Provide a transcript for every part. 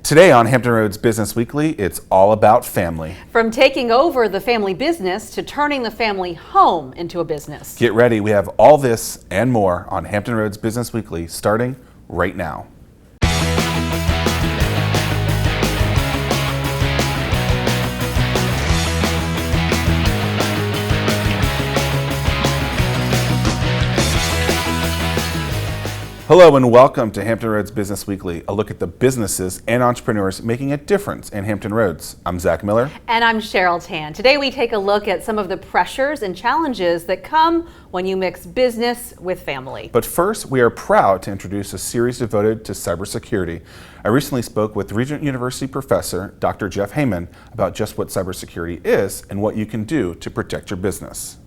Today on Hampton Roads Business Weekly, it's all about family. From taking over the family business to turning the family home into a business. Get ready, we have all this and more on Hampton Roads Business Weekly starting right now. Hello and welcome to Hampton Roads Business Weekly, a look at the businesses and entrepreneurs making a difference in Hampton Roads. I'm Zack Miller. And I'm Cheryl Tan. Today we take a look at some of the pressures and challenges that come when you mix business with family. But first, we are proud to introduce a series devoted to cybersecurity. I recently spoke with Regent University professor Dr. Jeff Hayman about just what cybersecurity is and what you can do to protect your business.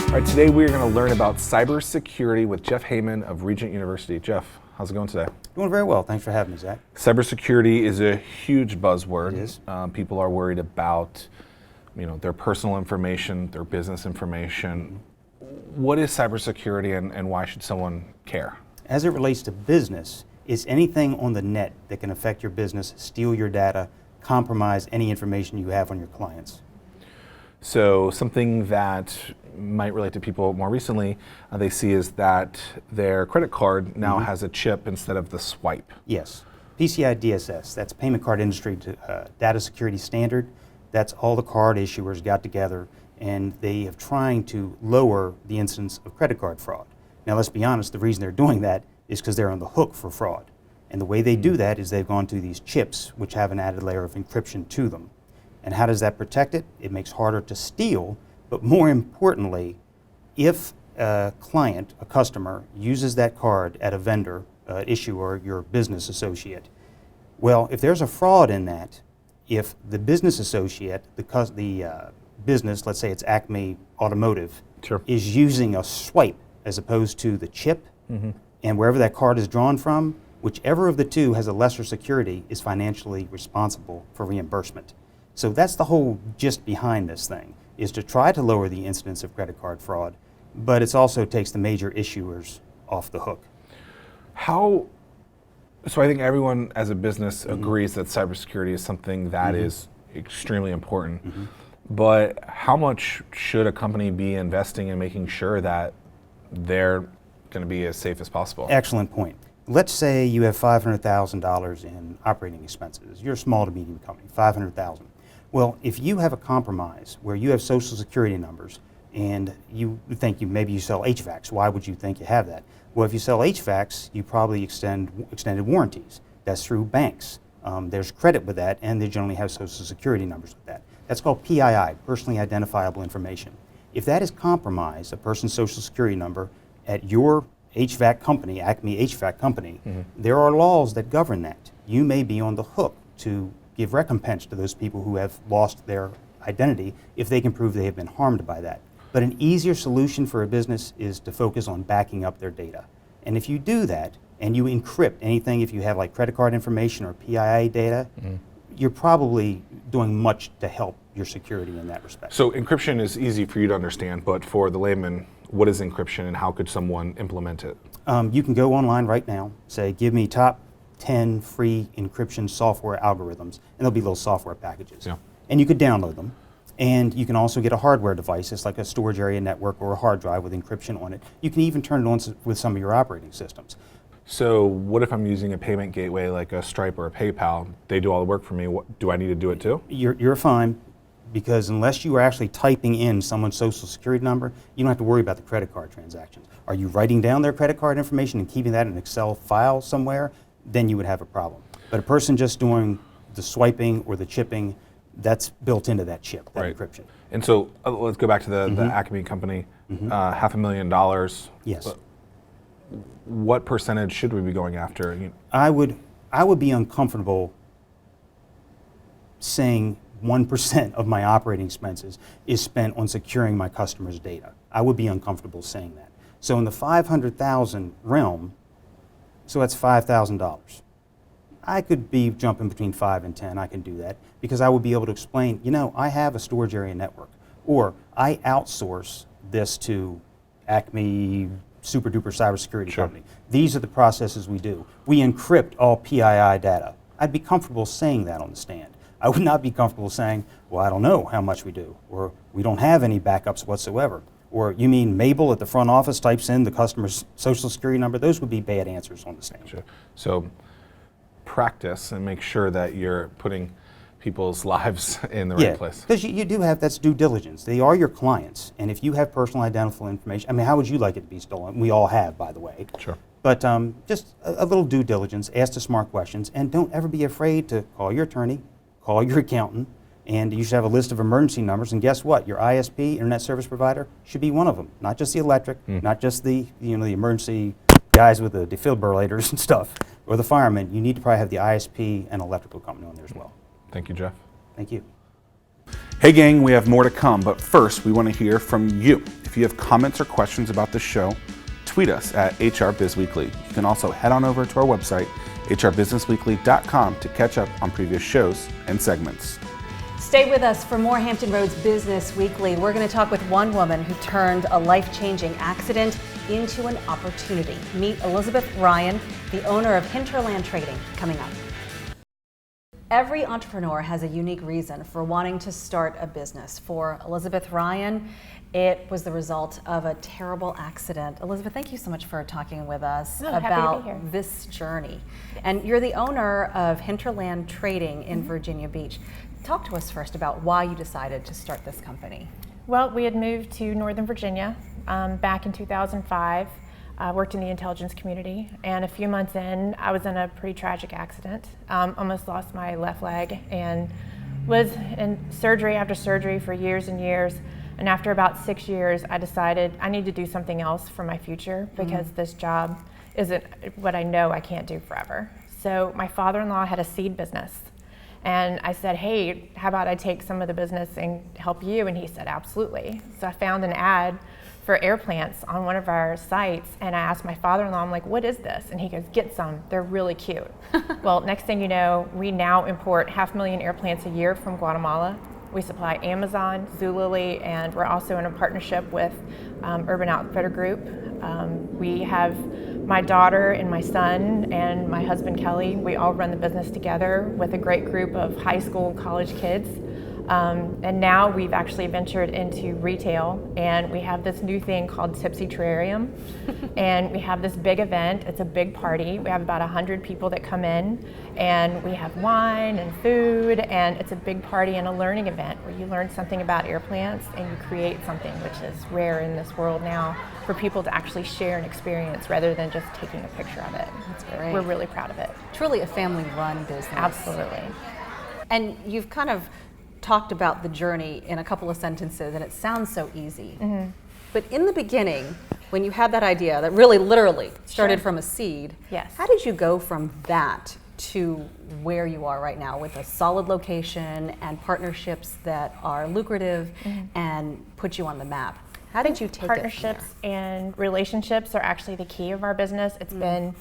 All right, today we're going to learn about cybersecurity with Jeff Hayman of Regent University. Jeff, how's it going today? Doing very well. Thanks for having me, Zach. Cybersecurity is a huge buzzword. It is. People are worried about, their personal information, their business information. What is cybersecurity and why should someone care? As it relates to business, it's anything on the net that can affect your business, steal your data, compromise any information you have on your clients. So something that might relate to people more recently, they see is that their credit card now has a chip instead of the swipe. Yes. PCI DSS, that's Payment Card Industry Data Security Standard. That's all the card issuers got together, and they have trying to lower the incidence of credit card fraud. Now let's be honest, the reason they're doing that is because they're on the hook for fraud. And the way they do that is they've gone to these chips which have an added layer of encryption to them. And how does that protect it? It makes it harder to steal, but more importantly, if a client, a customer, uses that card at a vendor, issuer, your business associate, well, if there's a fraud in that, if the business associate, the business, let's say it's Acme Automotive, Sure. is using a swipe as opposed to the chip, and wherever that card is drawn from, whichever of the two has a lesser security is financially responsible for reimbursement. So that's the whole gist behind this thing, is to try to lower the incidence of credit card fraud, but it also takes the major issuers off the hook. So I think everyone as a business agrees that cybersecurity is something that is extremely important, but how much should a company be investing in making sure that they're going to be as safe as possible? Excellent point. Let's say you have $500,000 in operating expenses. You're a small to medium company, $500,000. Well, if you have a compromise where you have social security numbers and you think maybe you sell HVACs, why would you think you have that? Well, if you sell HVACs, you probably extended warranties. That's through banks. There's credit with that, and they generally have social security numbers with that. That's called PII, personally identifiable information. If that is compromised, a person's social security number at your HVAC company, Acme HVAC company, there are laws that govern that. You may be on the hook to give recompense to those people who have lost their identity if they can prove they have been harmed by that. But an easier solution for a business is to focus on backing up their data. And if you do that, and you encrypt anything, if you have like credit card information or PII data, you're probably doing much to help your security in that respect. So encryption is easy for you to understand, but for the layman, what is encryption and how could someone implement it? You can go online right now, say, give me top 10 free encryption software algorithms, and there'll be little software packages. Yeah. And you could download them. And you can also get a hardware device. It's like a storage area network or a hard drive with encryption on it. You can even turn it on with some of your operating systems. So what if I'm using a payment gateway like a Stripe or a PayPal? They do all the work for me. Do I need to do it too? You're fine, because unless you are actually typing in someone's social security number, you don't have to worry about the credit card transactions. Are you writing down their credit card information and keeping that in an Excel file somewhere? Then you would have a problem. But a person just doing the swiping or the chipping, that's built into that chip, that encryption. And so let's go back to the Acme company, $500,000. Yes. What percentage should we be going after? I would be uncomfortable saying 1% of my operating expenses is spent on securing my customers' data. I would be uncomfortable saying that. So in the 500,000 realm, so that's $5,000. I could be jumping between 5 and 10, I can do that, because I would be able to explain, I have a storage area network, or I outsource this to Acme super duper cybersecurity company. These are the processes we do. We encrypt all PII data. I'd be comfortable saying that on the stand. I would not be comfortable saying, well, I don't know how much we do, or we don't have any backups whatsoever. Or you mean Mabel at the front office types in the customer's social security number? Those would be bad answers on the stand. Sure. So practice and make sure that you're putting people's lives in the right place. Because you do have, that's due diligence. They are your clients, and if you have personal identifiable information, I mean, how would you like it to be stolen? We all have, by the way. Sure. But just a little due diligence, ask the smart questions, and don't ever be afraid to call your attorney, call your accountant, and you should have a list of emergency numbers, and guess what? Your ISP, Internet Service Provider, should be one of them. Not just the electric, not just the, the emergency guys with the defibrillators and stuff, or the firemen. You need to probably have the ISP and electrical company on there as well. Thank you, Jeff. Thank you. Hey gang, we have more to come, but first we want to hear from you. If you have comments or questions about the show, tweet us at HRBizWeekly. You can also head on over to our website, hrbusinessweekly.com, to catch up on previous shows and segments. Stay with us for more Hampton Roads Business Weekly. We're going to talk with one woman who turned a life-changing accident into an opportunity. Meet Elizabeth Ryan, the owner of Hinterland Trading, coming up. Every entrepreneur has a unique reason for wanting to start a business. For Elizabeth Ryan, it was the result of a terrible accident. Elizabeth, thank you so much for talking with us about this journey. And you're the owner of Hinterland Trading in Virginia Beach. Talk to us first about why you decided to start this company. Well, we had moved to Northern Virginia back in 2005. Worked in the intelligence community, and a few months in, I was in a pretty tragic accident. Almost lost my left leg and was in surgery after surgery for years and years. And after about 6 years, I decided I need to do something else for my future because this job isn't what I know I can't do forever. So my father-in-law had a seed business. And I said, hey, how about I take some of the business and help you? And he said, absolutely. So I found an ad for air plants on one of our sites, and I asked my father-in-law, I'm like, what is this? And he goes, get some, they're really cute. Well, next thing you know, we now import 500,000 air plants a year from Guatemala. We supply Amazon, Zulily, and we're also in a partnership with Urban Outfitter Group. We have my daughter and my son and my husband Kelly. We all run the business together with a great group of high school and college kids. And now we've actually ventured into retail, and we have this new thing called Tipsy Terrarium. And we have this big event. It's a big party. We have about 100 people that come in, and we have wine and food, and it's a big party and a learning event where you learn something about air plants and you create something, which is rare in this world now, for people to actually share an experience rather than just taking a picture of it. That's great. We're really proud of it. Truly a family-run business. Absolutely. And you've kind of talked about the journey in a couple of sentences, and it sounds so easy. But in the beginning, when you had that idea that really literally started from a seed, how did you go from that to where you are right now with a solid location and partnerships that are lucrative and put you on the map? How did you take partnerships and relationships are actually the key of our business. It's been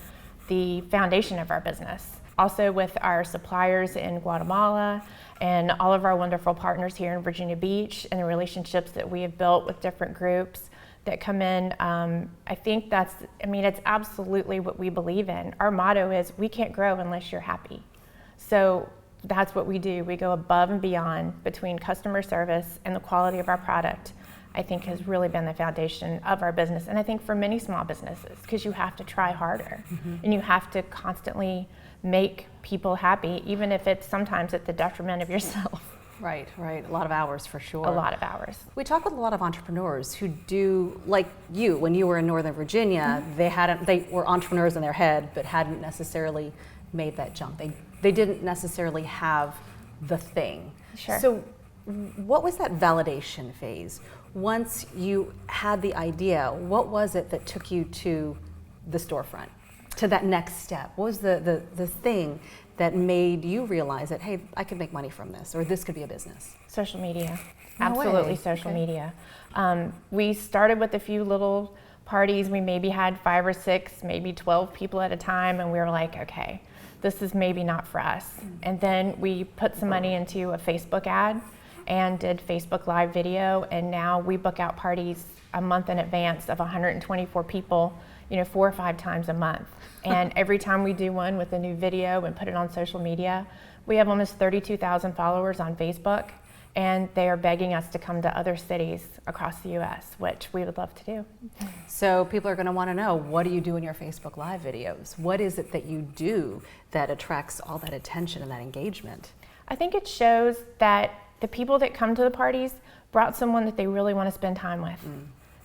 the foundation of our business. Also with our suppliers in Guatemala and all of our wonderful partners here in Virginia Beach and the relationships that we have built with different groups that come in. I think it's absolutely what we believe in. Our motto is, we can't grow unless you're happy. So that's what we do. We go above and beyond between customer service and the quality of our product. I think has really been the foundation of our business. And I think for many small businesses, because you have to try harder and you have to constantly make people happy, even if it's sometimes at the detriment of yourself. Right. A lot of hours for sure. A lot of hours. We talk with a lot of entrepreneurs who do, like you, when you were in Northern Virginia, they were entrepreneurs in their head, but hadn't necessarily made that jump. They didn't necessarily have the thing. Sure. So what was that validation phase? Once you had the idea, what was it that took you to the storefront, to that next step? What was the thing that made you realize that, hey, I could make money from this, or this could be a business? Social media. No Absolutely way. social Okay. media. We started with a few little parties. We maybe had 5 or 6, maybe 12 people at a time, and we were like, okay, this is maybe not for us. And then we put some money into a Facebook ad, and did Facebook Live video, and now we book out parties a month in advance of 124 people, 4 or 5 times a month. And every time we do one with a new video and put it on social media, we have almost 32,000 followers on Facebook, and they are begging us to come to other cities across the US, which we would love to do. So people are going to want to know, what do you do in your Facebook Live videos? What is it that you do that attracts all that attention and that engagement? I think it shows that the people that come to the parties brought someone that they really want to spend time with.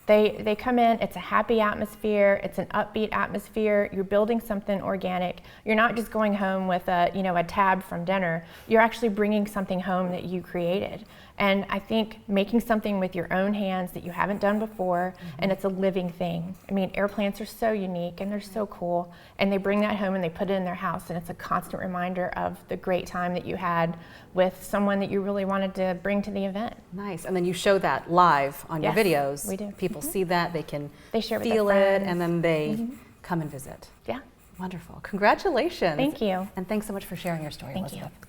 They come in, it's a happy atmosphere, it's an upbeat atmosphere, you're building something organic. You're not just going home with a tab from dinner, you're actually bringing something home that you created. And I think making something with your own hands that you haven't done before, and it's a living thing. I mean, air plants are so unique and they're so cool, and they bring that home and they put it in their house, and it's a constant reminder of the great time that you had with someone that you really wanted to bring to the event. Nice. And then you show that live on your Yes, videos. we do. People see that, they can They share with their feel it, friends. and then they come and visit. Yeah, Wonderful. Congratulations. thank you. And thanks so much for sharing your story, Thank you. Elizabeth.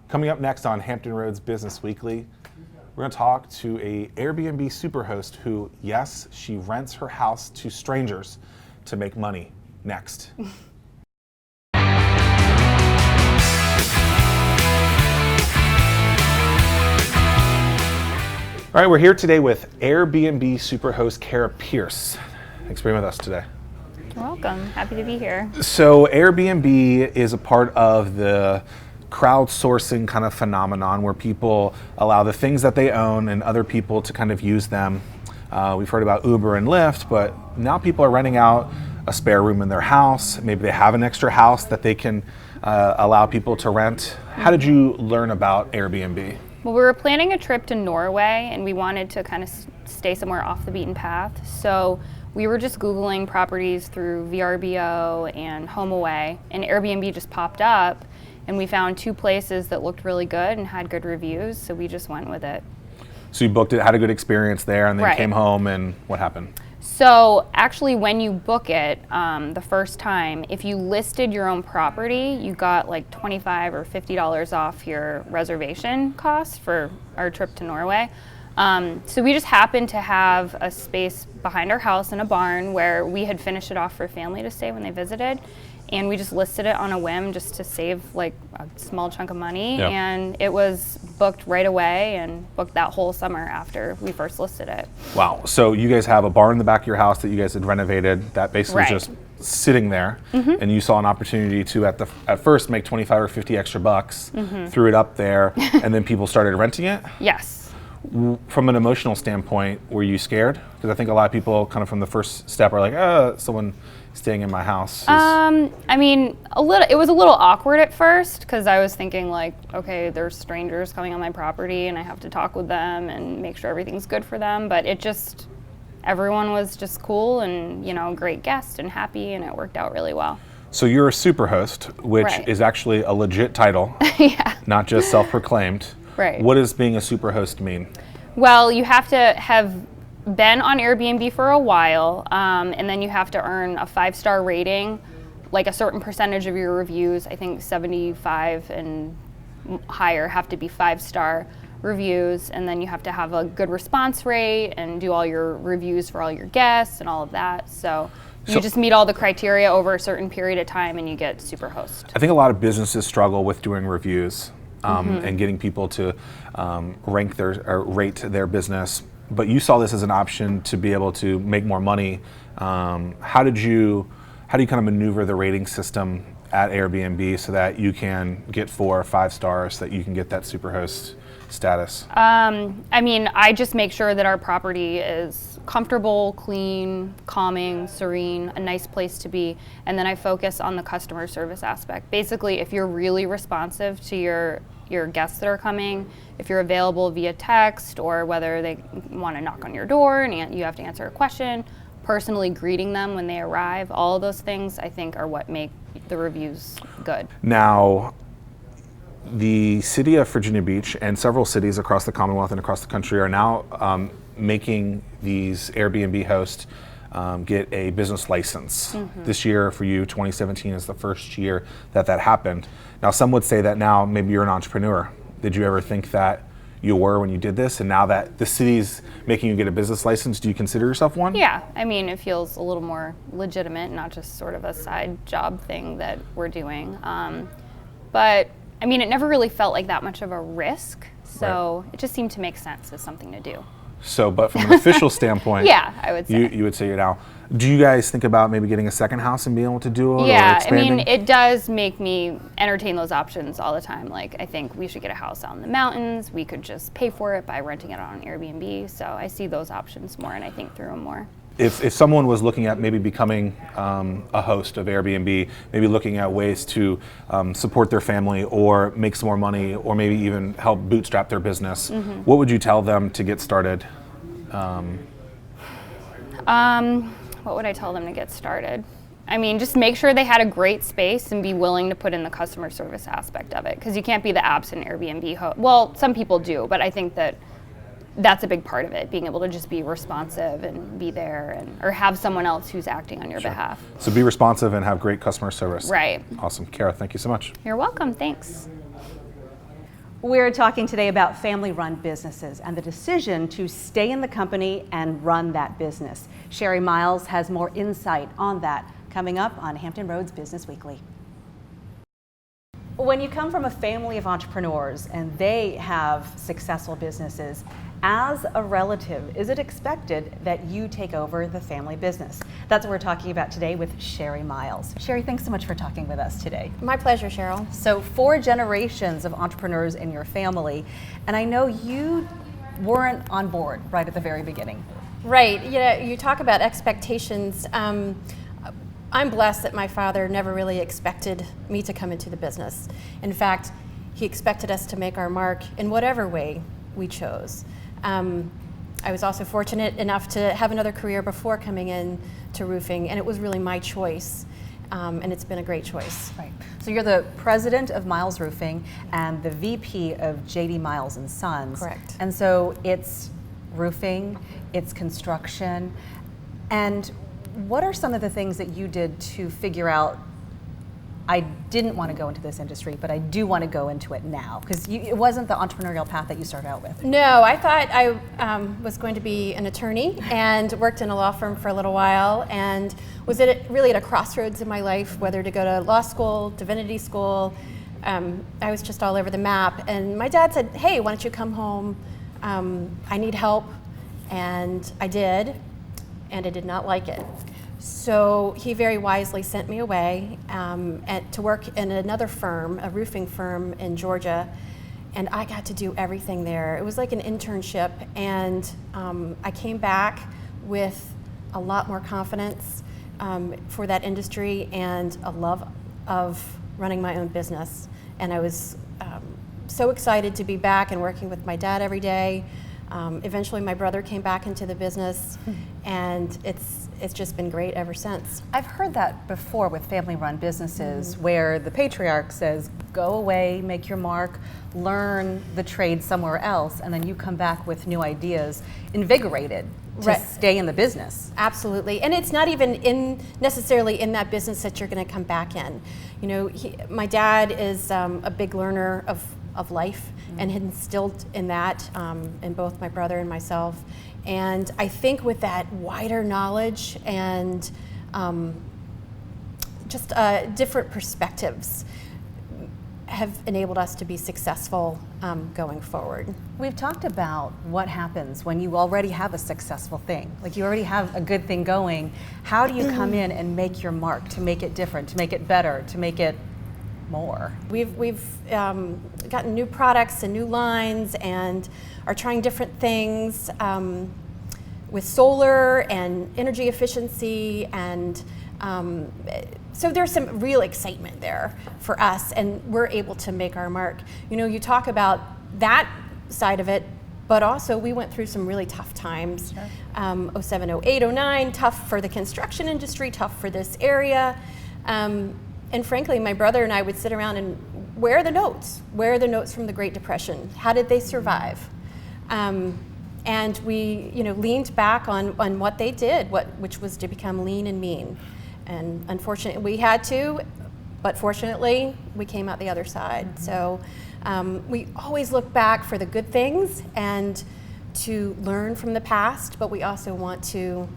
Coming up next on Hampton Roads Business Weekly, we're going to talk to a Airbnb superhost who, yes, she rents her house to strangers to make money. Next. All right, we're here today with Airbnb superhost Kara Pierce. Thanks for being with us today. You're welcome. Happy to be here. So Airbnb is a part of the crowdsourcing kind of phenomenon where people allow the things that they own and other people to kind of use them. We've heard about Uber and Lyft, but now people are renting out a spare room in their house. Maybe they have an extra house that they can allow people to rent. How did you learn about Airbnb? Well, we were planning a trip to Norway and we wanted to kind of stay somewhere off the beaten path. So we were just Googling properties through VRBO and HomeAway, and Airbnb just popped up, and we found 2 places that looked really good and had good reviews, so we just went with it. So you booked it, had a good experience there, and then Right. came home, and what happened? So actually when you book it the first time, if you listed your own property, you got like $25 or $50 off your reservation cost for our trip to Norway. So we just happened to have a space behind our house in a barn where we had finished it off for a family to stay when they visited. And we just listed it on a whim just to save like a small chunk of money. Yeah. And it was booked right away and booked that whole summer after we first listed it. Wow. So you guys have a barn in the back of your house that you guys had renovated that basically Right. was just sitting there, and you saw an opportunity to at first make 25 or 50 extra bucks, threw it up there, and then people started renting it. Yes. From an emotional standpoint, were you scared? Because I think a lot of people kind of from the first step are like, someone staying in my house. I mean, it was a little awkward at first because I was thinking like, okay, there's strangers coming on my property and I have to talk with them and make sure everything's good for them. But everyone was just cool and, great guest and happy, and it worked out really well. So you're a superhost, which Right. is actually a legit title, Yeah. not just self-proclaimed. Right. What does being a superhost mean? Well, you have to have been on Airbnb for a while, and then you have to earn a 5-star rating, like a certain percentage of your reviews. I think 75 and higher have to be 5-star reviews, and then you have to have a good response rate and do all your reviews for all your guests and all of that. So you just meet all the criteria over a certain period of time and you get Superhost. I think a lot of businesses struggle with doing reviews and getting people to rate their business. But you saw this as an option to be able to make more money. How do you kind of maneuver the rating system at Airbnb so that you can get 4 or 5 stars, so that you can get that Superhost status? I mean, I just make sure that our property is comfortable, clean, calming, serene, a nice place to be, and then I focus on the customer service aspect. Basically, if you're really responsive to your guests that are coming, if you're available via text or whether they want to knock on your door and you have to answer a question, personally greeting them when they arrive, all of those things I think are what make the reviews good. Now, the city of Virginia Beach and several cities across the Commonwealth and across the country are now making these Airbnb hosts get a business license. This year for you, 2017, is the first year that happened. Now, some would say that now maybe you're an entrepreneur. Did you ever think that you were when you did this, and now that the city's making you get a business license, do you consider yourself one? Yeah, I mean, it feels a little more legitimate, not just sort of a side job thing that we're doing. But I mean, it never really felt like that much of a risk, so it just seemed to make sense as something to do. So, but from an official standpoint, Yeah, I would say. you would say you're now. Do you guys think about maybe getting a second house and being able to do it, or Yeah, I expanding? mean, it does make me entertain those options all the time. Like, I think we should get a house out in the mountains. We could just pay for it by renting it on Airbnb. So I see those options more, and I think through them more. If someone was looking at maybe becoming a host of Airbnb, maybe looking at ways to support their family or make some more money, or maybe even help bootstrap their business, what would you tell them to get started? What would I tell them to get started? I mean, just make sure they had a great space and be willing to put in the customer service aspect of it, because you can't be the absent Airbnb host. Well, some people do, but I think that's a big part of it, being able to just be responsive and be there, or have someone else who's acting on your behalf. So be responsive and have great customer service. Right. Awesome. Kara, thank you so much. You're welcome. Thanks. We're talking today about family-run businesses and the decision to stay in the company and run that business. Sherri Miles has more insight on that coming up on Hampton Roads Business Weekly. When you come from a family of entrepreneurs and they have successful businesses, as a relative, is it expected that you take over the family business? That's what we're talking about today with Sherri Miles. Sherri, thanks so much for talking with us today. My pleasure, Cheryl. So 4 generations of entrepreneurs in your family, and I know you weren't on board right at the very beginning. Right, you talk about expectations. I'm blessed that my father never really expected me to come into the business. In fact, he expected us to make our mark in whatever way we chose. I was also fortunate enough to have another career before coming in to roofing, and it was really my choice, and it's been a great choice. Right. So you're the president of Miles Roofing and the VP of J.D. Miles and Sons. Correct. And so it's roofing, it's construction, and what are some of the things that you did to figure out, I didn't want to go into this industry, but I do want to go into it now? Because it wasn't the entrepreneurial path that you started out with. No, I thought I was going to be an attorney and worked in a law firm for a little while, and was really at a crossroads in my life, whether to go to law school, divinity school. I was just all over the map, and my dad said, hey, why don't you come home? I need help, and I did, and I did not like it. So he very wisely sent me away to work in another firm, a roofing firm in Georgia, and I got to do everything there. It was like an internship, and I came back with a lot more confidence for that industry and a love of running my own business. And I was so excited to be back and working with my dad every day. Eventually my brother came back into the business, and it's just been great ever since. I've heard that before with family-run businesses where the patriarch says, go away, make your mark, learn the trade somewhere else, and then you come back with new ideas, invigorated to stay in the business. Absolutely, and it's not even necessarily in that business that you're going to come back in. You know, my dad is a big learner of life, and had instilled in that in both my brother and myself. And I think with that wider knowledge and just different perspectives have enabled us to be successful going forward. We've talked about what happens when you already have a successful thing. Like you already have a good thing going. How do you come in and make your mark, to make it different, to make it better, to make it more? We've gotten new products and new lines and are trying different things with solar and energy efficiency, and so there's some real excitement there for us, and we're able to make our mark. You know, you talk about that side of it, but also we went through some really tough times. Sure. 07, 08, 09, tough for the construction industry, tough for this area. And frankly, my brother and I would sit around and where are the notes? Where are the notes from the Great Depression? How did they survive? And we, leaned back on what they did, which was to become lean and mean. And unfortunately, we had to, but fortunately, we came out the other side. So We always look back for the good things and to learn from the past, but we also want to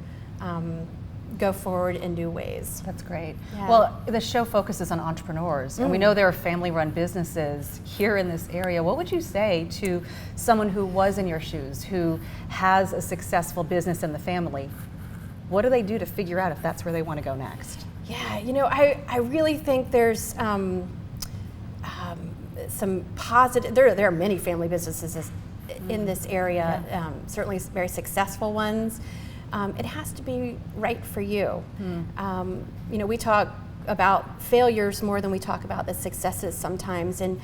go forward in new ways. That's great. Yeah. Well, the show focuses on entrepreneurs, and we know there are family-run businesses here in this area. What would you say to someone who was in your shoes, who has a successful business in the family? What do they do to figure out if that's where they want to go next? Yeah, you know, I really think there's some positive, there are many family businesses in this area, certainly very successful ones. It has to be right for you. You know, we talk about failures more than we talk about the successes sometimes, and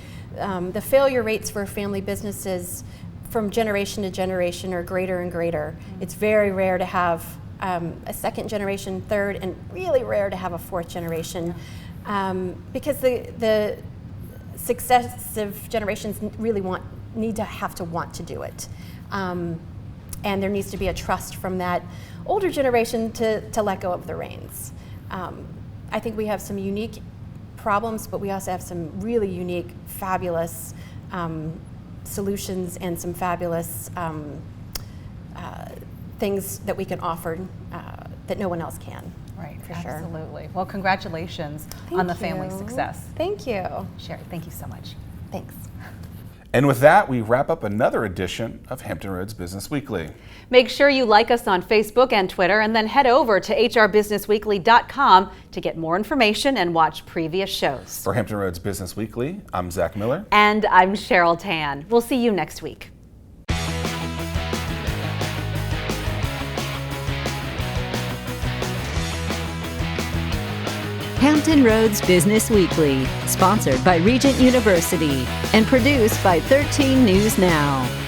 the failure rates for family businesses from generation to generation are greater and greater. It's very rare to have a second generation, third, and really rare to have a fourth generation, because the successive generations really need to want to do it. And there needs to be a trust from that older generation to let go of the reins. I think we have some unique problems, but we also have some really unique, fabulous solutions and some fabulous things that we can offer that no one else can. Right, for sure. absolutely. Well, congratulations on the family success. Thank you. Sherri, thank you so much. Thanks. And with that, we wrap up another edition of Hampton Roads Business Weekly. Make sure you like us on Facebook and Twitter, and then head over to hrbusinessweekly.com to get more information and watch previous shows. For Hampton Roads Business Weekly, I'm Zack Miller. And I'm Cheryl Tan. We'll see you next week. Hampton Roads Business Weekly, sponsored by Regent University and produced by 13 News Now.